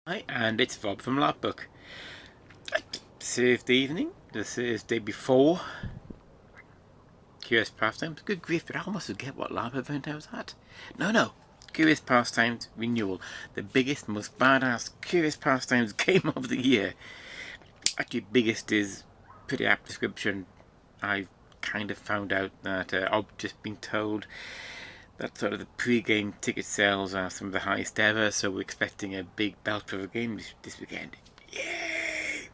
Hi, and it's Rob from LARPBook. Thursday evening, the Thursday before Curious Pastimes. Good grief, did I almost forget what LARP event I was at? No. Curious Pastimes Renewal. The biggest, most badass Curious Pastimes game of the year. Actually, biggest is pretty apt description. I kind of found out that I've just been told that sort of the pre-game ticket sales are some of the highest ever, so we're expecting a big belter of a game this weekend. Yay!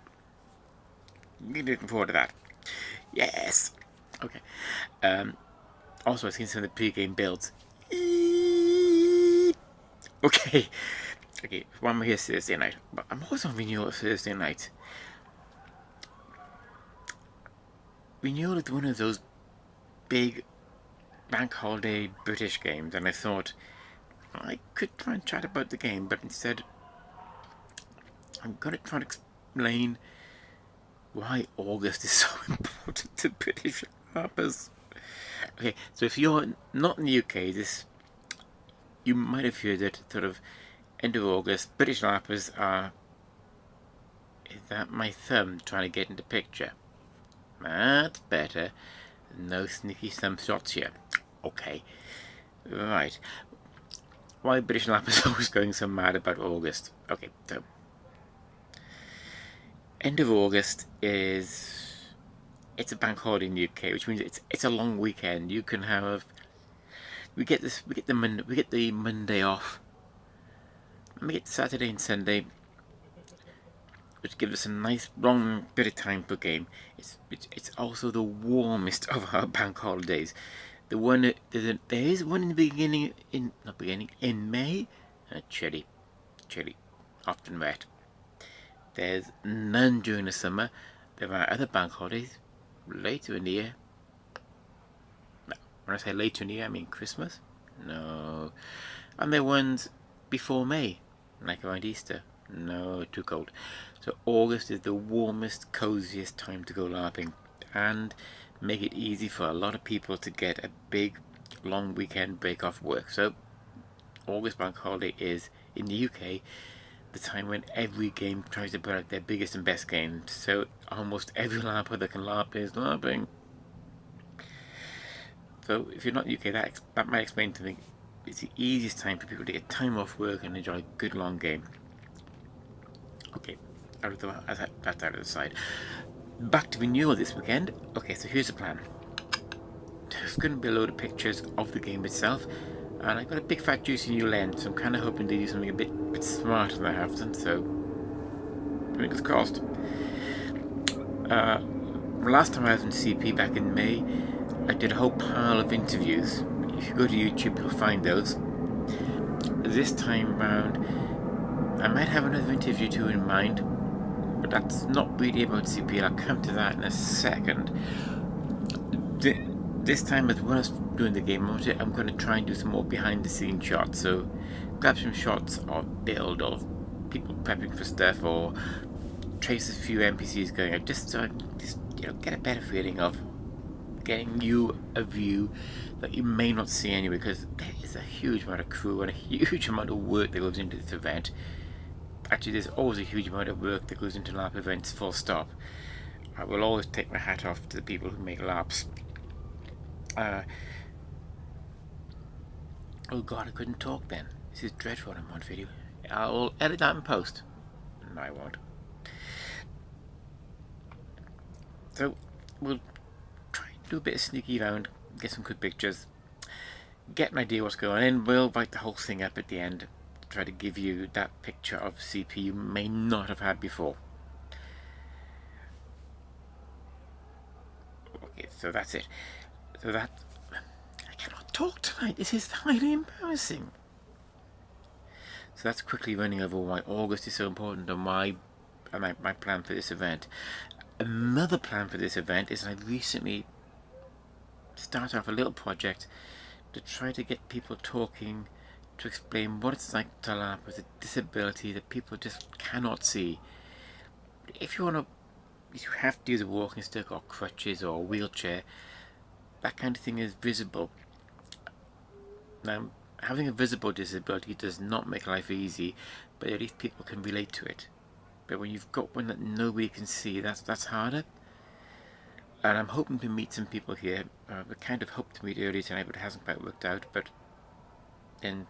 Really looking forward to that. Yes! Okay. Also, I've seen some of the pre-game builds. Okay. One more here Thursday night. But I'm always on Renewal Thursday night. Renewal is one of those big bank holiday British games, and I thought I could try and chat about the game, but instead I'm going to try and explain why August is so important to British LARPers. Okay, so if you're not in the UK, you might have heard that sort of end of August, British LARPers are, is that my thumb trying to get into picture? That's better. No sneaky thumb shots here. Okay, right. Why British LARPers are always going so mad about August? Okay, so end of August it's a bank holiday in the UK, which means it's a long weekend. You can have we get the Monday off, and we get Saturday and Sunday, which gives us a nice long bit of time per game. It's also the warmest of our bank holidays. There is one in the beginning in May, chilly, often wet. There's none during the summer. There are other bank holidays later in the year. No, when I say later in the year, I mean Christmas. No. And there are ones before May, like around Easter. No, too cold. So August is the warmest, coziest time to go LARPing, and make it easy for a lot of people to get a big, long weekend break off work. So August bank holiday is, in the UK, the time when every game tries to put out their biggest and best game. So almost every LARPer that can LARP is LARPing. So if you're not in the UK, that might explain to me it's the easiest time for people to get time off work and enjoy a good long game. Okay, that's out of the side. Back to Renewal this weekend. Okay, so here's the plan. There's going to be a load of pictures of the game itself, and I've got a big fat juicy new lens, so I'm kind of hoping to do something a bit smarter than I have done, so fingers crossed. Last time I was in CP back in May, I did a whole pile of interviews. If you go to YouTube, you'll find those. This time round, I might have another interview too in mind, but that's not really about CP. I'll come to that in a second. This time, as well as doing the game, I'm going to try and do some more behind-the-scenes shots. So, grab some shots of build, of people prepping for stuff, or trace a few NPCs going out, just so I get a better feeling of getting you a view that you may not see anyway, because there is a huge amount of crew and a huge amount of work that goes into this event. Actually, there's always a huge amount of work that goes into LARP events, full stop. I will always take my hat off to the people who make LARPs. Oh god, I couldn't talk then. This is dreadful in one video. I'll edit that in post. No, I won't. So, we'll try and do a bit of sneaky around, get some good pictures, get an idea what's going on, and we'll write the whole thing up at the end. Try to give you that picture of CP you may not have had before. Okay, so that's it. I cannot talk tonight. This is highly embarrassing. So that's quickly running over why August is so important and my plan for this event. Another plan for this event is I recently started off a little project to try to get people talking, to explain what it's like to LARP with a disability that people just cannot see. If you have to use a walking stick or crutches or a wheelchair, that kind of thing is visible. Now, having a visible disability does not make life easy, but at least people can relate to it. But when you've got one that nobody can see, that's harder. And I'm hoping to meet some people here. We kind of hoped to meet earlier tonight, but it hasn't quite worked out. But then,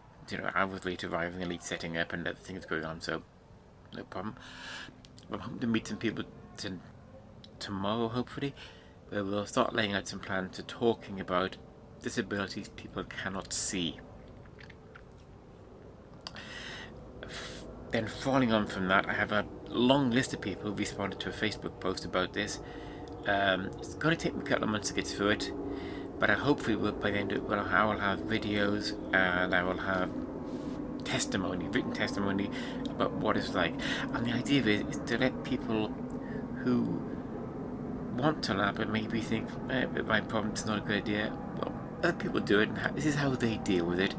I was late arriving, and late setting up, and other things going on, so no problem. I'm hoping to meet some people tomorrow, hopefully, where we'll start laying out some plans to talking about disabilities people cannot see. Then following on from that, I have a long list of people who responded to a Facebook post about this. It's going to take me a couple of months to get through it, but I hopefully will, by the end of it, I will have videos and I will have written testimony about what it's like. And the idea is to let people who want to LARP and maybe think, my problem's not a good idea, well, other people do it, and this is how they deal with it.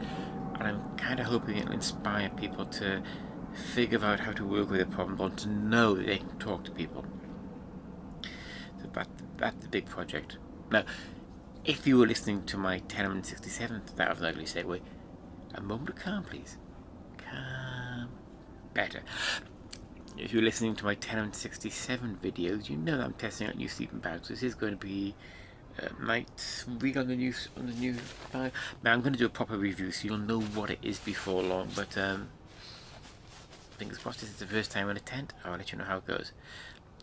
And I'm kind of hoping it'll inspire people to figure out how to work with their problems, or to know that they can talk to people. So that's the big project. Now, if you were listening to my Tenement 67, that was an ugly segue. A moment of calm, please. Calm. Better. If you're listening to my Tenement 67 videos, you know that I'm testing out new sleeping bags. This is going to be night 3 on the new bag. Now I'm going to do a proper review, so you'll know what it is before long. But fingers crossed, this is the first time in a tent. I'll let you know how it goes.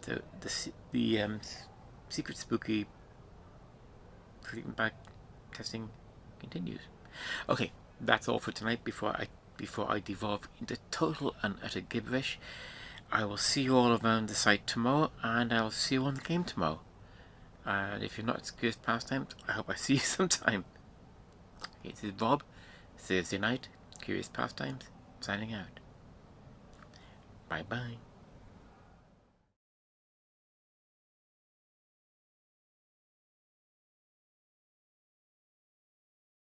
So the secret spooky sleeping bag testing continues. Okay, that's all for tonight. Before I devolve into total and utter gibberish, I will see you all around the site tomorrow, and I'll see you on the game tomorrow. And if you're not at Curious Pastimes, I hope I see you sometime. Okay, this is Bob, Thursday night, Curious Pastimes, signing out. Bye bye.